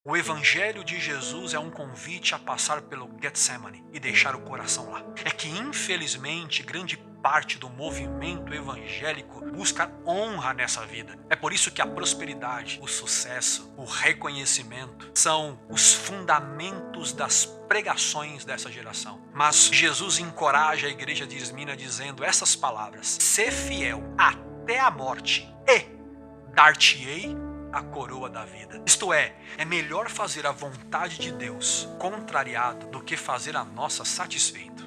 O Evangelho de Jesus é um convite a passar pelo Getsemane e deixar o coração lá. É que, infelizmente, grande parte do movimento evangélico busca honra nessa vida. É por isso que a prosperidade, o sucesso, o reconhecimento são os fundamentos das pregações dessa geração. Mas Jesus encoraja a igreja de Esmina dizendo essas palavras: "Sê fiel até a morte e dar-te-ei a coroa da vida." Isto é melhor fazer a vontade de Deus contrariado do que fazer a nossa satisfeito.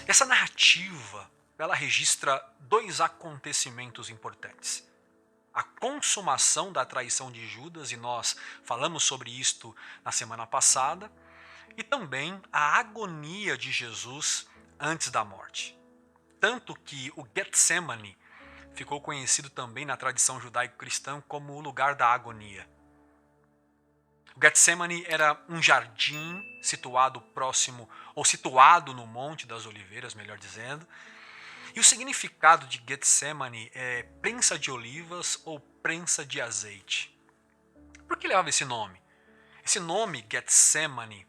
Essa narrativa, ela registra dois acontecimentos importantes. A consumação da traição de Judas, e nós falamos sobre isto na semana passada, e também a agonia de Jesus antes da morte. Tanto que o Getsemane ficou conhecido também na tradição judaico-cristã como o lugar da agonia. O Getsemane era um jardim situado próximo, ou situado no Monte das Oliveiras, melhor dizendo. E o significado de Getsemane é prensa de olivas ou prensa de azeite. Por que levava esse nome? Esse nome, Getsemane,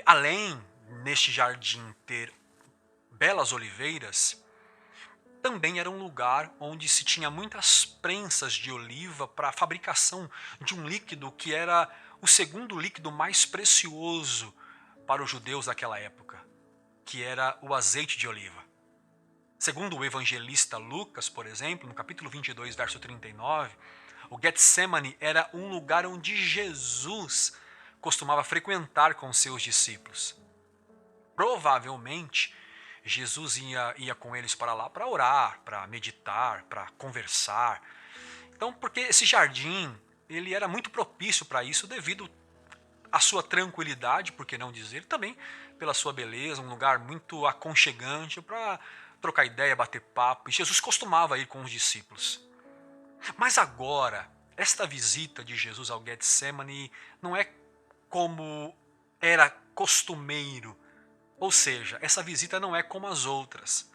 além neste jardim ter belas oliveiras, também era um lugar onde se tinha muitas prensas de oliva para a fabricação de um líquido que era o segundo líquido mais precioso para os judeus daquela época, que era o azeite de oliva. Segundo o evangelista Lucas, por exemplo, no capítulo 22, verso 39, o Getsemane era um lugar onde Jesus costumava frequentar com seus discípulos. Provavelmente, Jesus ia com eles para lá para orar, para meditar, para conversar. Então, porque esse jardim, ele era muito propício para isso devido à sua tranquilidade, por que não dizer, também pela sua beleza, um lugar muito aconchegante para trocar ideia, bater papo. E Jesus costumava ir com os discípulos. Mas agora, esta visita de Jesus ao Getsemane não é como era costumeiro. Ou seja, essa visita não é como as outras.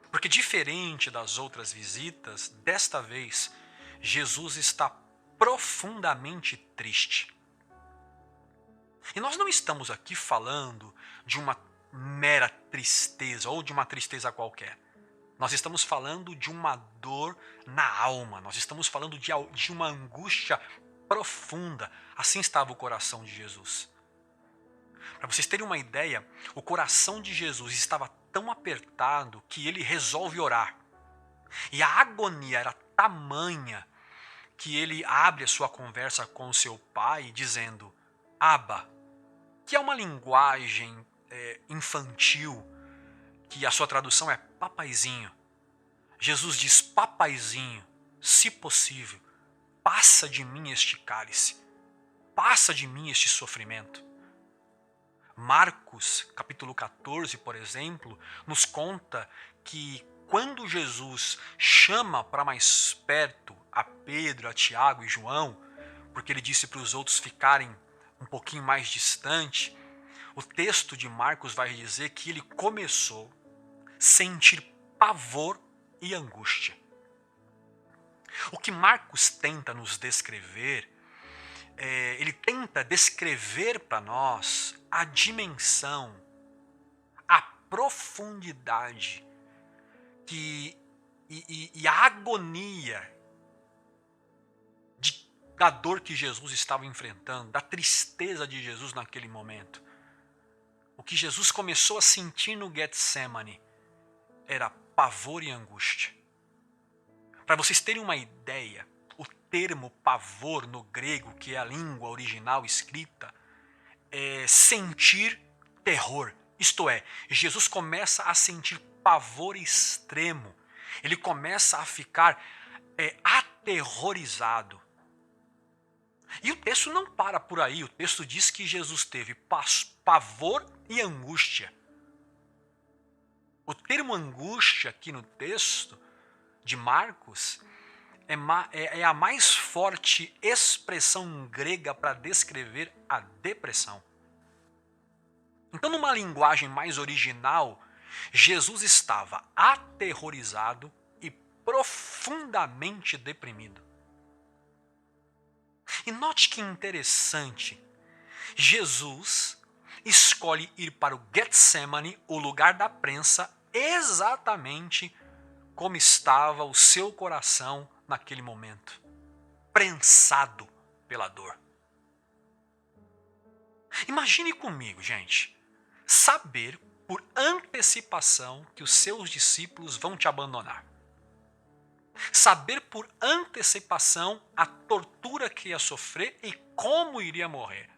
Porque diferente das outras visitas, desta vez, Jesus está profundamente triste. E nós não estamos aqui falando de uma mera tristeza ou de uma tristeza qualquer. Nós estamos falando de uma dor na alma, nós estamos falando de uma angústia profunda. Assim estava o coração de Jesus. Para vocês terem uma ideia, o coração de Jesus estava tão apertado que ele resolve orar. E a agonia era tamanha que ele abre a sua conversa com seu pai dizendo Abba, que é uma linguagem infantil, que a sua tradução é papaizinho. Jesus diz, papaizinho, se possível, passa de mim este cálice, passa de mim este sofrimento. Marcos, capítulo 14, por exemplo, nos conta que quando Jesus chama para mais perto a Pedro, a Tiago e João, porque ele disse para os outros ficarem um pouquinho mais distante, o texto de Marcos vai dizer que ele começou a sentir pavor e angústia. O que Marcos tenta nos descrever, ele tenta descrever para nós a dimensão, a profundidade e a agonia da dor que Jesus estava enfrentando, da tristeza de Jesus naquele momento. O que Jesus começou a sentir no Getsemane era pavor e angústia. Para vocês terem uma ideia, o termo pavor no grego, que é a língua original escrita, é sentir terror. Isto é, Jesus começa a sentir pavor extremo. Ele começa a ficar aterrorizado. E o texto não para por aí. O texto diz que Jesus teve pavor e angústia. O termo angústia aqui no texto de Marcos é a mais forte expressão grega para descrever a depressão. Então, numa linguagem mais original, Jesus estava aterrorizado e profundamente deprimido. E note que interessante, Jesus escolhe ir para o Getsemane, o lugar da prensa, exatamente como estava o seu coração naquele momento, prensado pela dor. Imagine comigo, gente, saber por antecipação que os seus discípulos vão te abandonar. Saber por antecipação a tortura que ia sofrer e como iria morrer.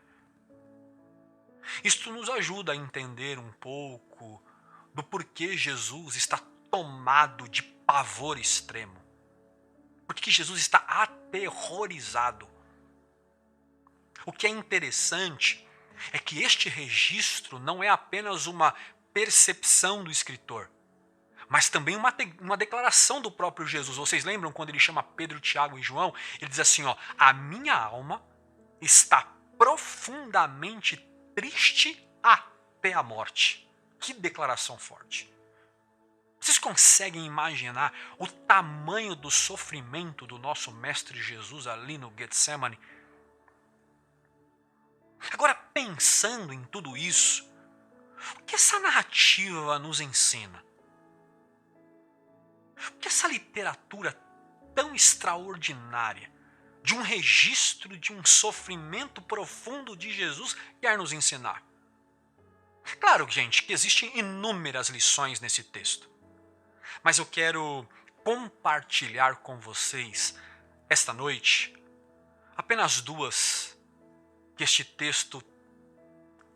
Isto nos ajuda a entender um pouco do porquê Jesus está tomado de pavor extremo. Porque Jesus está aterrorizado. O que é interessante é que este registro não é apenas uma percepção do escritor, mas também uma declaração do próprio Jesus. Vocês lembram quando ele chama Pedro, Tiago e João? Ele diz assim, ó, a minha alma está profundamente triste até a morte. Que declaração forte. Vocês conseguem imaginar o tamanho do sofrimento do nosso Mestre Jesus ali no Getsemane? Agora, pensando em tudo isso, o que essa narrativa nos ensina? O que essa literatura tão extraordinária, de um registro de um sofrimento profundo de Jesus, quer nos ensinar? Claro, gente, que existem inúmeras lições nesse texto, mas eu quero compartilhar com vocês, esta noite, apenas duas que este texto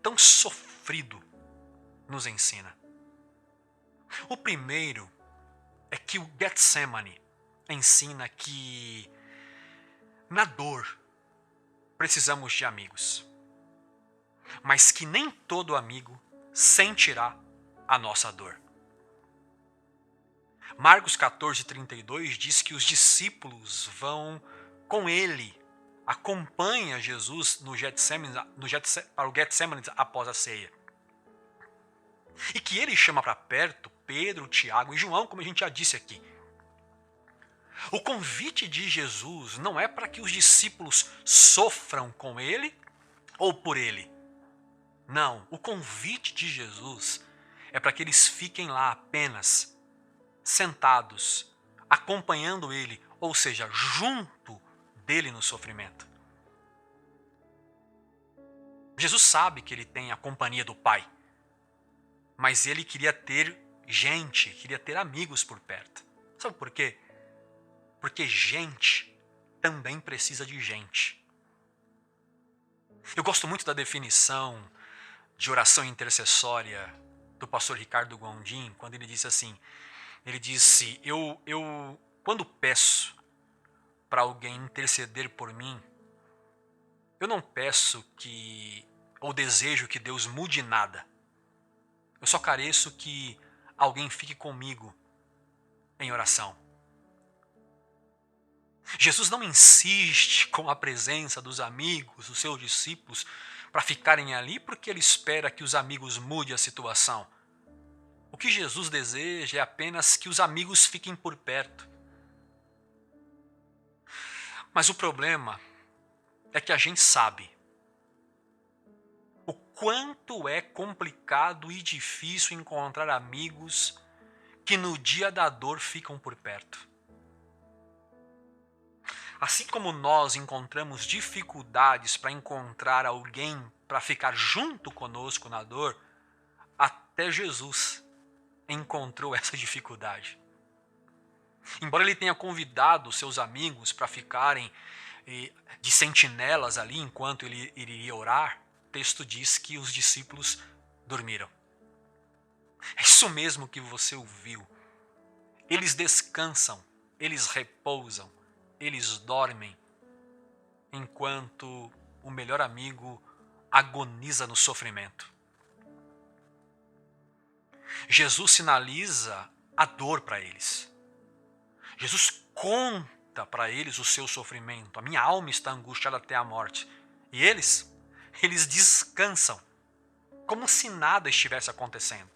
tão sofrido nos ensina. O primeiro é que o Getsemane ensina que na dor precisamos de amigos, mas que nem todo amigo sentirá a nossa dor. Marcos 14:32 diz que os discípulos vão com ele, acompanha Jesus no Getsemane, para o Getsemane após a ceia. E que ele chama para perto Pedro, Tiago e João, como a gente já disse aqui. O convite de Jesus não é para que os discípulos sofram com ele ou por ele. Não, o convite de Jesus é para que eles fiquem lá apenas sentados, acompanhando ele, ou seja, junto dele no sofrimento. Jesus sabe que ele tem a companhia do Pai, mas ele queria ter gente, queria ter amigos por perto. Sabe por quê? Porque gente também precisa de gente. Eu gosto muito da definição de oração intercessória do pastor Ricardo Gondim, quando ele disse assim, ele disse, eu quando peço para alguém interceder por mim, eu não peço ou desejo que Deus mude nada. Eu só careço que alguém fique comigo em oração. Jesus não insiste com a presença dos amigos, dos seus discípulos, para ficarem ali porque ele espera que os amigos mudem a situação. O que Jesus deseja é apenas que os amigos fiquem por perto. Mas o problema é que a gente sabe o quanto é complicado e difícil encontrar amigos que no dia da dor ficam por perto. Assim como nós encontramos dificuldades para encontrar alguém para ficar junto conosco na dor, até Jesus encontrou essa dificuldade. Embora ele tenha convidado seus amigos para ficarem de sentinelas ali enquanto ele iria orar, o texto diz que os discípulos dormiram. É isso mesmo que você ouviu. Eles descansam, eles repousam, eles dormem, enquanto o melhor amigo agoniza no sofrimento. Jesus sinaliza a dor para eles. Jesus conta para eles o seu sofrimento. A minha alma está angustiada até a morte. E eles descansam, como se nada estivesse acontecendo.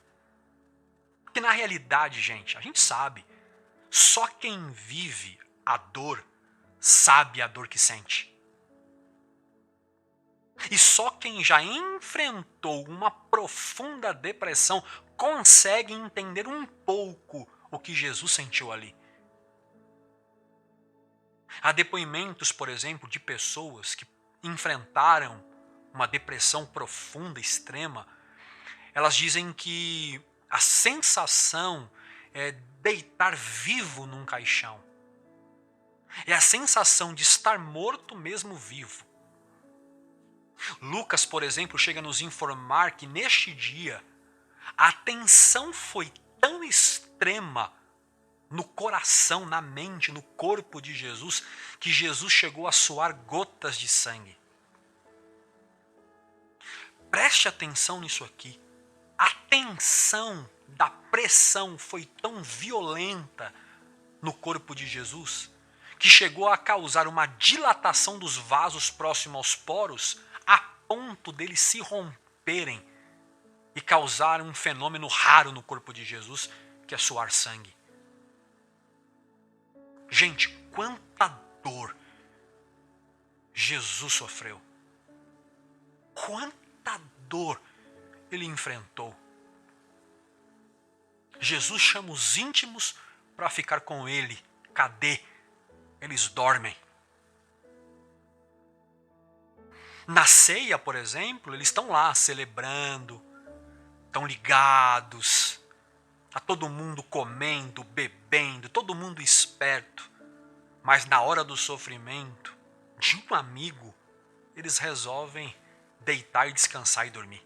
Porque na realidade, gente, a gente sabe, só quem vive a dor sabe a dor que sente. E só quem já enfrentou uma profunda depressão consegue entender um pouco o que Jesus sentiu ali. Há depoimentos, por exemplo, de pessoas que enfrentaram uma depressão profunda, extrema. Elas dizem que a sensação é deitar vivo num caixão. É a sensação de estar morto mesmo vivo. Lucas, por exemplo, chega a nos informar que neste dia a tensão foi tão extrema no coração, na mente, no corpo de Jesus, que Jesus chegou a suar gotas de sangue. Preste atenção nisso aqui. A tensão da pressão foi tão violenta no corpo de Jesus que chegou a causar uma dilatação dos vasos próximos aos poros a ponto deles se romperem e causar um fenômeno raro no corpo de Jesus, que é suar sangue. Gente, quanta dor Jesus sofreu. Quanta dor ele enfrentou. Jesus chama os íntimos para ficar com ele. Cadê? Eles dormem. Na ceia, por exemplo, eles estão lá celebrando, estão ligados, está todo mundo comendo, bebendo, todo mundo esperto. Mas na hora do sofrimento de um amigo, eles resolvem deitar e descansar e dormir.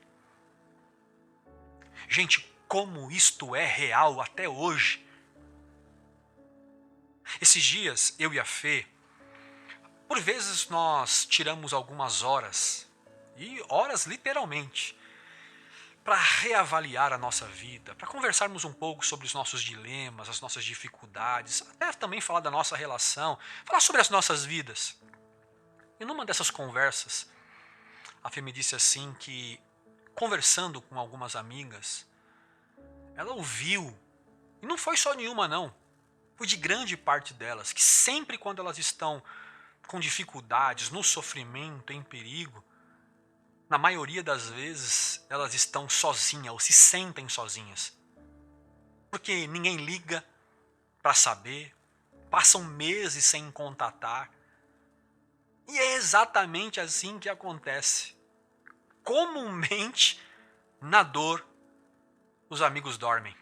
Gente, como isto é real até hoje. Esses dias, eu e a Fê, por vezes nós tiramos algumas horas, e horas literalmente, para reavaliar a nossa vida, para conversarmos um pouco sobre os nossos dilemas, as nossas dificuldades, até também falar da nossa relação, falar sobre as nossas vidas. E numa dessas conversas, a Fê me disse assim que, conversando com algumas amigas, ela ouviu, e não foi só nenhuma não, foi de grande parte delas, que sempre quando elas estão com dificuldades, no sofrimento, em perigo, na maioria das vezes elas estão sozinhas ou se sentem sozinhas. Porque ninguém liga para saber, passam meses sem contatar. E é exatamente assim que acontece. Comumente, na dor, os amigos dormem.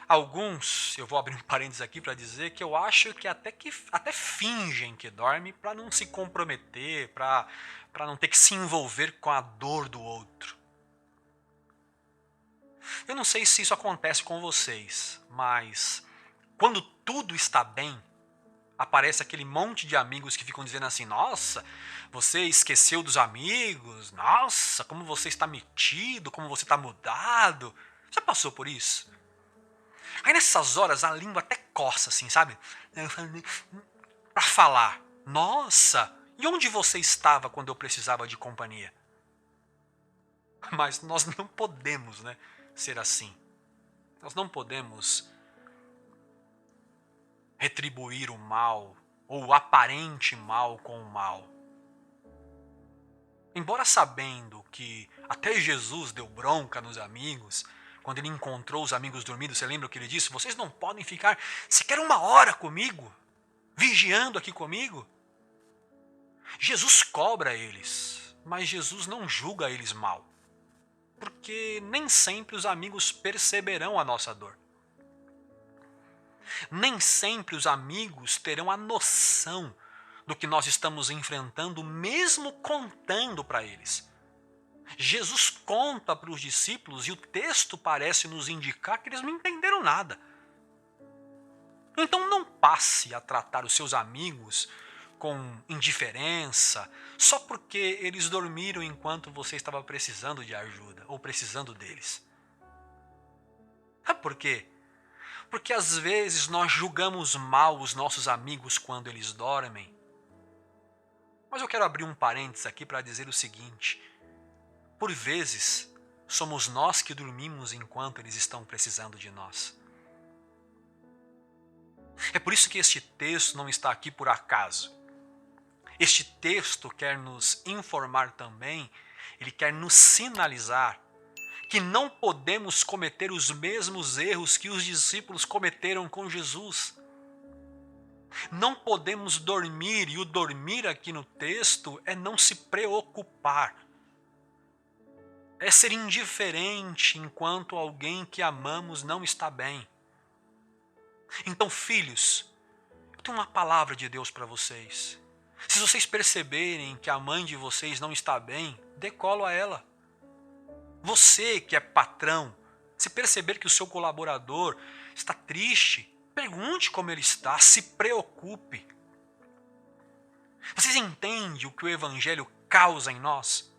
Alguns, eu vou abrir um parênteses aqui para dizer que eu acho que até fingem que dormem para não se comprometer, para não ter que se envolver com a dor do outro. Eu não sei se isso acontece com vocês, mas quando tudo está bem, aparece aquele monte de amigos que ficam dizendo assim: nossa, você esqueceu dos amigos, nossa, como você está metido, como você está mudado. Já passou por isso? Aí nessas horas a língua até coça assim, sabe? Para falar: nossa, e onde você estava quando eu precisava de companhia? Mas nós não podemos, né, ser assim. Nós não podemos retribuir o mal ou o aparente mal com o mal. Embora sabendo que até Jesus deu bronca nos amigos, quando ele encontrou os amigos dormindo, você lembra o que ele disse? Vocês não podem ficar sequer uma hora comigo, vigiando aqui comigo. Jesus cobra eles, mas Jesus não julga eles mal. Porque nem sempre os amigos perceberão a nossa dor. Nem sempre os amigos terão a noção do que nós estamos enfrentando, mesmo contando para eles. Jesus conta para os discípulos e o texto parece nos indicar que eles não entenderam nada. Então não passe a tratar os seus amigos com indiferença só porque eles dormiram enquanto você estava precisando de ajuda ou precisando deles. Sabe por quê? Porque às vezes nós julgamos mal os nossos amigos quando eles dormem. Mas eu quero abrir um parênteses aqui para dizer o seguinte: por vezes, somos nós que dormimos enquanto eles estão precisando de nós. É por isso que este texto não está aqui por acaso. Este texto quer nos informar também, ele quer nos sinalizar que não podemos cometer os mesmos erros que os discípulos cometeram com Jesus. Não podemos dormir, e o dormir aqui no texto é não se preocupar. É ser indiferente enquanto alguém que amamos não está bem. Então, filhos, eu tenho uma palavra de Deus para vocês. Se vocês perceberem que a mãe de vocês não está bem, dê colo a ela. Você que é patrão, se perceber que o seu colaborador está triste, pergunte como ele está, se preocupe. Vocês entendem o que o Evangelho causa em nós?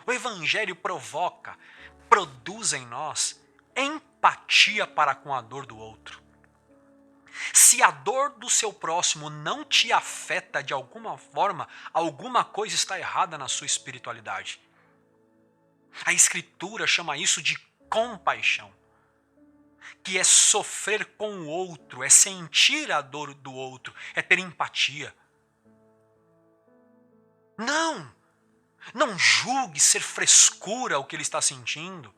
O Evangelho provoca, produz em nós empatia para com a dor do outro. Se a dor do seu próximo não te afeta de alguma forma, alguma coisa está errada na sua espiritualidade. A Escritura chama isso de compaixão, que é sofrer com o outro, é sentir a dor do outro, é ter empatia. Não julgue ser frescura o que ele está sentindo.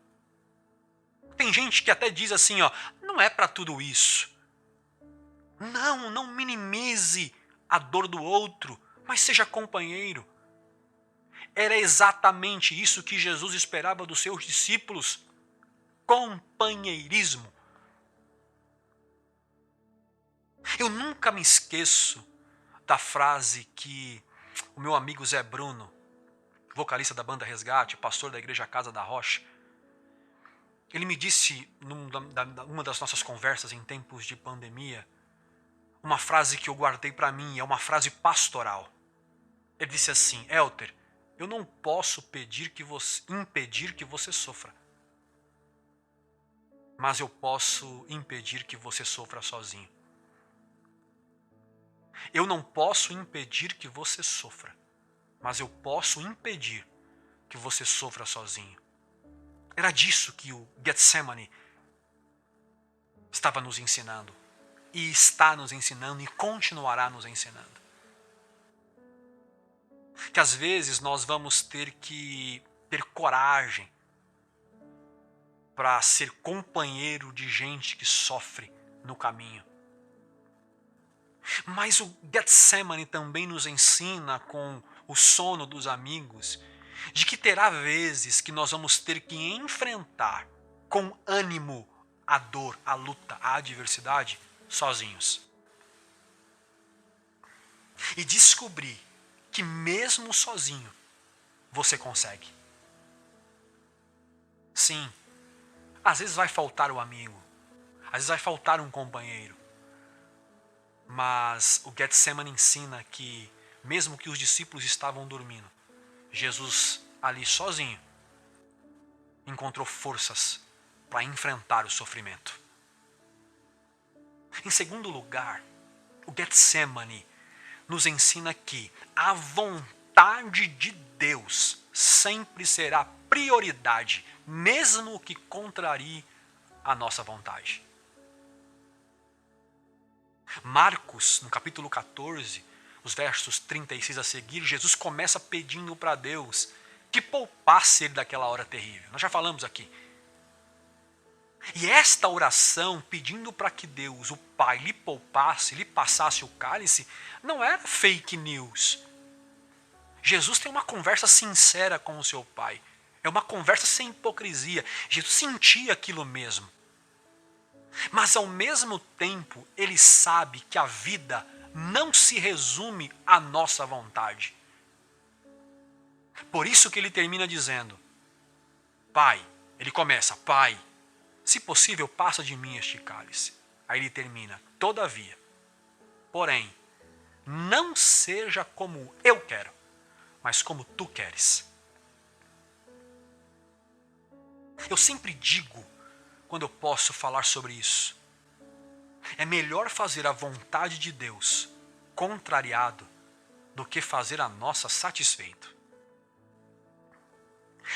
Tem gente que até diz assim, não é para tudo isso. Não minimize a dor do outro, mas seja companheiro. Era exatamente isso que Jesus esperava dos seus discípulos. Companheirismo. Eu nunca me esqueço da frase que o meu amigo Zé Bruno, vocalista da banda Resgate, pastor da igreja Casa da Rocha, ele me disse, numa das nossas conversas em tempos de pandemia, uma frase que eu guardei para mim, é uma frase pastoral. Ele disse assim: Elter, eu não posso impedir que você sofra, mas eu posso impedir que você sofra sozinho. Eu não posso impedir que você sofra, mas eu posso impedir que você sofra sozinho. Era disso que o Getsemane estava nos ensinando, e está nos ensinando e continuará nos ensinando. Que às vezes nós vamos ter que ter coragem para ser companheiro de gente que sofre no caminho. Mas o Getsemane também nos ensina, com o sono dos amigos, de que terá vezes que nós vamos ter que enfrentar com ânimo a dor, a luta, a adversidade, sozinhos. E descobrir que mesmo sozinho, você consegue. Sim, às vezes vai faltar o amigo, às vezes vai faltar um companheiro. Mas o Getsemane ensina que, mesmo que os discípulos estavam dormindo, Jesus ali sozinho encontrou forças para enfrentar o sofrimento. Em segundo lugar, o Getsemane nos ensina que a vontade de Deus sempre será prioridade, mesmo que contrarie a nossa vontade. Marcos, no capítulo 14, os versos 36 a seguir, Jesus começa pedindo para Deus que poupasse ele daquela hora terrível. Nós já falamos aqui. E esta oração, pedindo para que Deus, o Pai, lhe poupasse, lhe passasse o cálice, não era fake news. Jesus tem uma conversa sincera com o seu Pai. É uma conversa sem hipocrisia. Jesus sentia aquilo mesmo. Mas ao mesmo tempo, ele sabe que a vida não se resume à nossa vontade. Por isso que ele termina dizendo, Pai, ele começa, Pai, se possível, passa de mim este cálice. Aí ele termina, todavia, porém, não seja como eu quero, mas como tu queres. Eu sempre digo, quando eu posso falar sobre isso, é melhor fazer a vontade de Deus contrariado do que fazer a nossa satisfeito.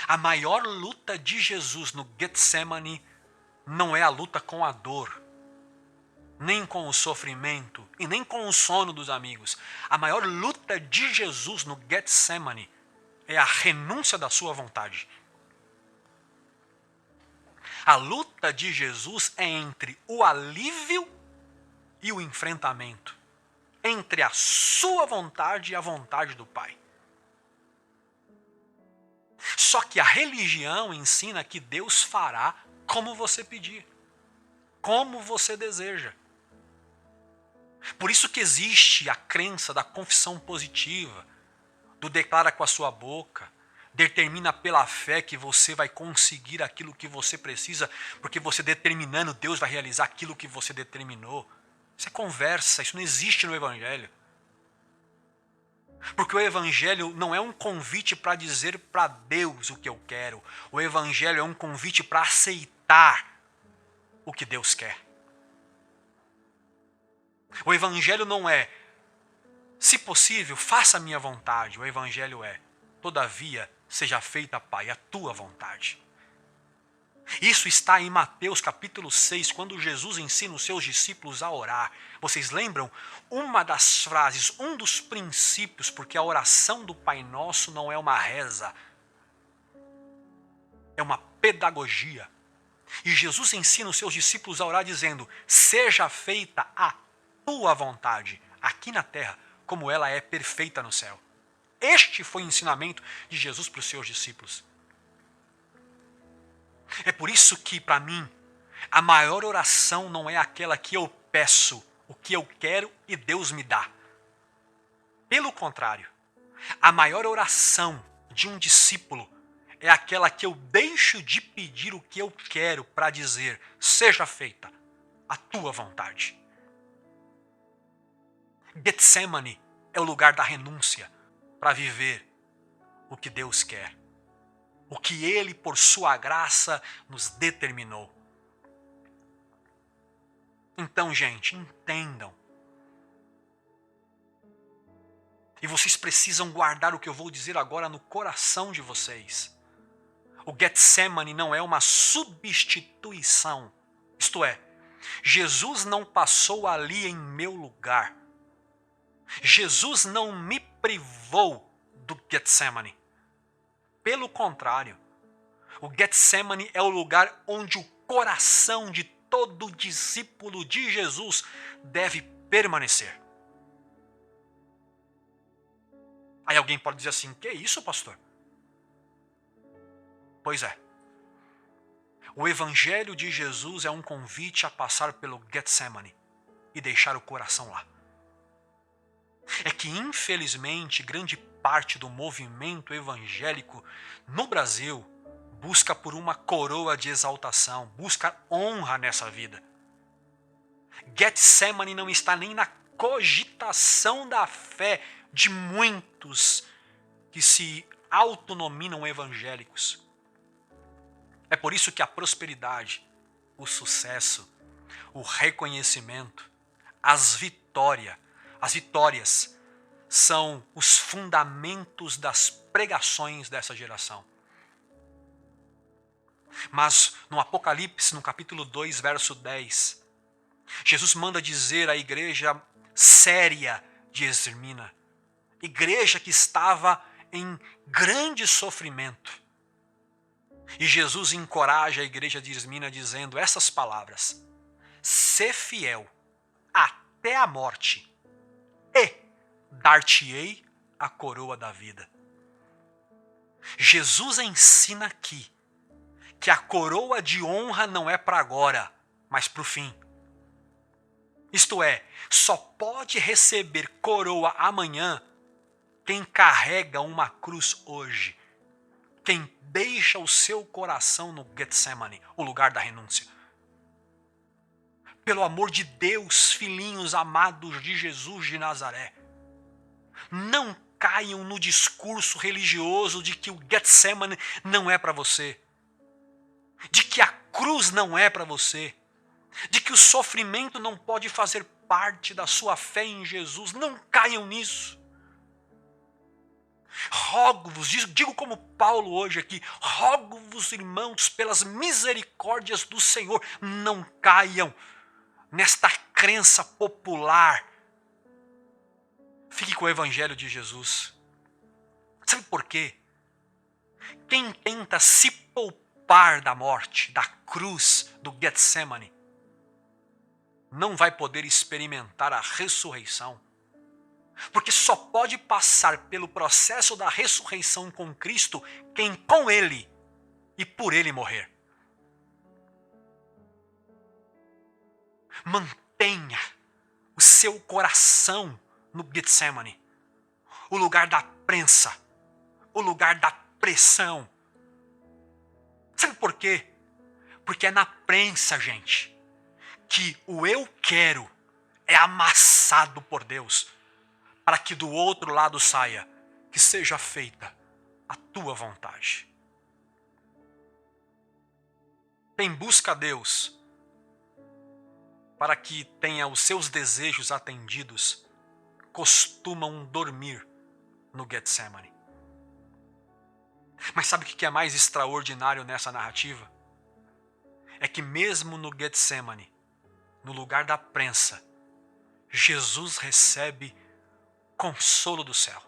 A maior luta de Jesus no Getsemane não é a luta com a dor, nem com o sofrimento e nem com o sono dos amigos. A maior luta de Jesus no Getsemane é a renúncia da sua vontade. A luta de Jesus é entre o alívio e o enfrentamento, entre a sua vontade e a vontade do Pai. Só que a religião ensina que Deus fará como você pedir, como você deseja. Por isso que existe a crença da confissão positiva, do declara com a sua boca, determina pela fé que você vai conseguir aquilo que você precisa, porque você determinando, Deus vai realizar aquilo que você determinou. Isso é conversa, isso não existe no Evangelho. Porque o Evangelho não é um convite para dizer para Deus o que eu quero. O Evangelho é um convite para aceitar o que Deus quer. O Evangelho não é, se possível, faça a minha vontade. O Evangelho é, todavia, seja feita, Pai, a tua vontade. Isso está em Mateus capítulo 6, quando Jesus ensina os seus discípulos a orar. Vocês lembram? Uma das frases, um dos princípios, porque a oração do Pai Nosso não é uma reza, é uma pedagogia. E Jesus ensina os seus discípulos a orar dizendo, seja feita a tua vontade, aqui na terra, como ela é perfeita no céu. Este foi o ensinamento de Jesus para os seus discípulos. É por isso que, para mim, a maior oração não é aquela que eu peço o que eu quero e Deus me dá. Pelo contrário, a maior oração de um discípulo é aquela que eu deixo de pedir o que eu quero para dizer, seja feita a tua vontade. Getsemane é o lugar da renúncia para viver o que Deus quer. O que Ele, por sua graça, nos determinou. Então, gente, entendam. E vocês precisam guardar o que eu vou dizer agora no coração de vocês. O Getsemane não é uma substituição. Isto é, Jesus não passou ali em meu lugar. Jesus não me privou do Getsemane. Pelo contrário, o Getsemane é o lugar onde o coração de todo discípulo de Jesus deve permanecer. Aí alguém pode dizer assim, que isso, pastor? Pois é. O Evangelho de Jesus é um convite a passar pelo Getsemane e deixar o coração lá. É que, infelizmente, grande parte do movimento evangélico no Brasil busca por uma coroa de exaltação, busca honra nessa vida. Getsemane não está nem na cogitação da fé de muitos que se autonominam evangélicos. É por isso que a prosperidade, o sucesso, o reconhecimento, as vitórias são os fundamentos das pregações dessa geração. Mas no Apocalipse, no capítulo 2, verso 10, Jesus manda dizer à igreja séria de Esmirna, igreja que estava em grande sofrimento. E Jesus encoraja a igreja de Esmirna dizendo essas palavras: sê fiel até a morte e dar-te-ei a coroa da vida. Jesus ensina aqui que a coroa de honra não é para agora, mas para o fim. Isto é, só pode receber coroa amanhã quem carrega uma cruz hoje, quem deixa o seu coração no Getsemane, o lugar da renúncia. Pelo amor de Deus, filhinhos amados de Jesus de Nazaré, não caiam no discurso religioso de que o Getsemane não é para você, de que a cruz não é para você, de que o sofrimento não pode fazer parte da sua fé em Jesus. Não caiam nisso. Rogo-vos, digo como Paulo hoje aqui, rogo-vos, irmãos, pelas misericórdias do Senhor, não caiam nesta crença popular. Fique com o Evangelho de Jesus. Sabe por quê? Quem tenta se poupar da morte, da cruz, do Getsemane, não vai poder experimentar a ressurreição. Porque só pode passar pelo processo da ressurreição com Cristo quem com Ele e por Ele morrer. Mantenha o seu coração no Getsemane, o lugar da prensa, o lugar da pressão. Sabe por quê? Porque é na prensa, gente, que o eu quero é amassado por Deus, para que do outro lado saia, que seja feita a tua vontade. Quem busca a Deus para que tenha os seus desejos atendidos, costumam dormir no Getsemane. Mas sabe o que é mais extraordinário nessa narrativa? É que mesmo no Getsemane, no lugar da prensa, Jesus recebe consolo do céu.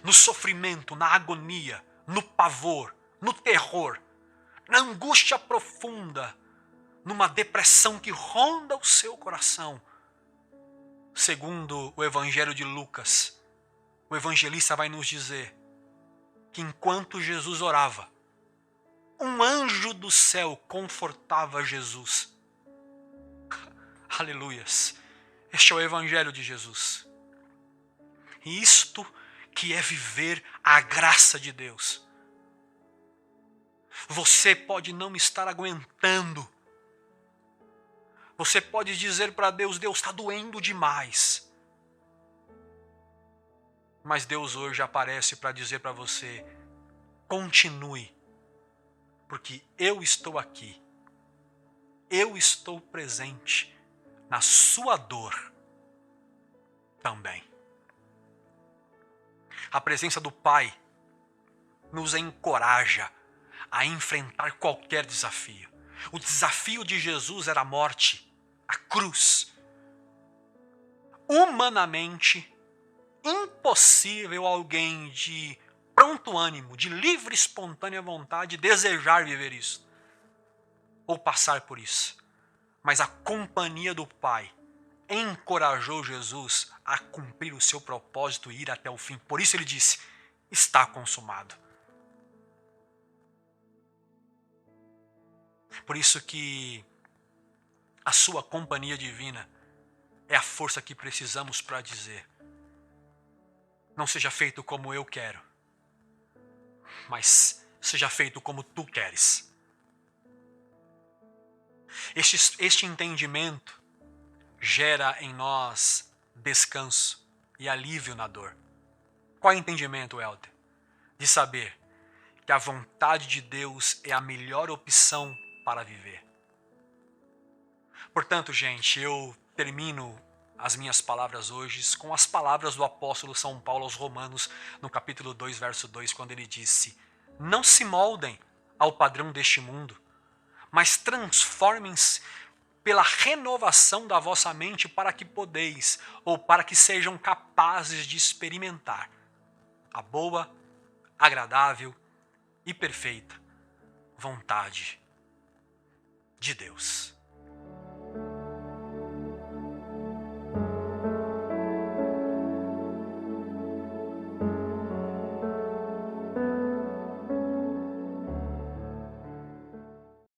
No sofrimento, na agonia, no pavor, no terror, na angústia profunda, numa depressão que ronda o seu coração. Segundo o Evangelho de Lucas, o evangelista vai nos dizer que enquanto Jesus orava, um anjo do céu confortava Jesus. Aleluias! Este é o Evangelho de Jesus. E isto que é viver a graça de Deus. Você pode não estar aguentando. Você pode dizer para Deus, Deus, está doendo demais. Mas Deus hoje aparece para dizer para você, continue, porque eu estou aqui. Eu estou presente na sua dor também. A presença do Pai nos encoraja a enfrentar qualquer desafio. O desafio de Jesus era a morte, a cruz. Humanamente, impossível alguém de pronto ânimo, de livre e espontânea vontade, desejar viver isso, ou passar por isso. Mas a companhia do Pai encorajou Jesus a cumprir o seu propósito e ir até o fim. Por isso ele disse, está consumado. Por isso que a sua companhia divina é a força que precisamos para dizer, não seja feito como eu quero, mas seja feito como tu queres. Este entendimento gera em nós descanso e alívio na dor. Qual é o entendimento, Helder? De saber que a vontade de Deus é a melhor opção para viver. Portanto, gente, eu termino as minhas palavras hoje com as palavras do apóstolo São Paulo aos Romanos, no capítulo 2, verso 2, quando ele disse, não se moldem ao padrão deste mundo, mas transformem-se pela renovação da vossa mente para que podeis, ou para que sejam capazes de experimentar a boa, agradável e perfeita vontade de Deus.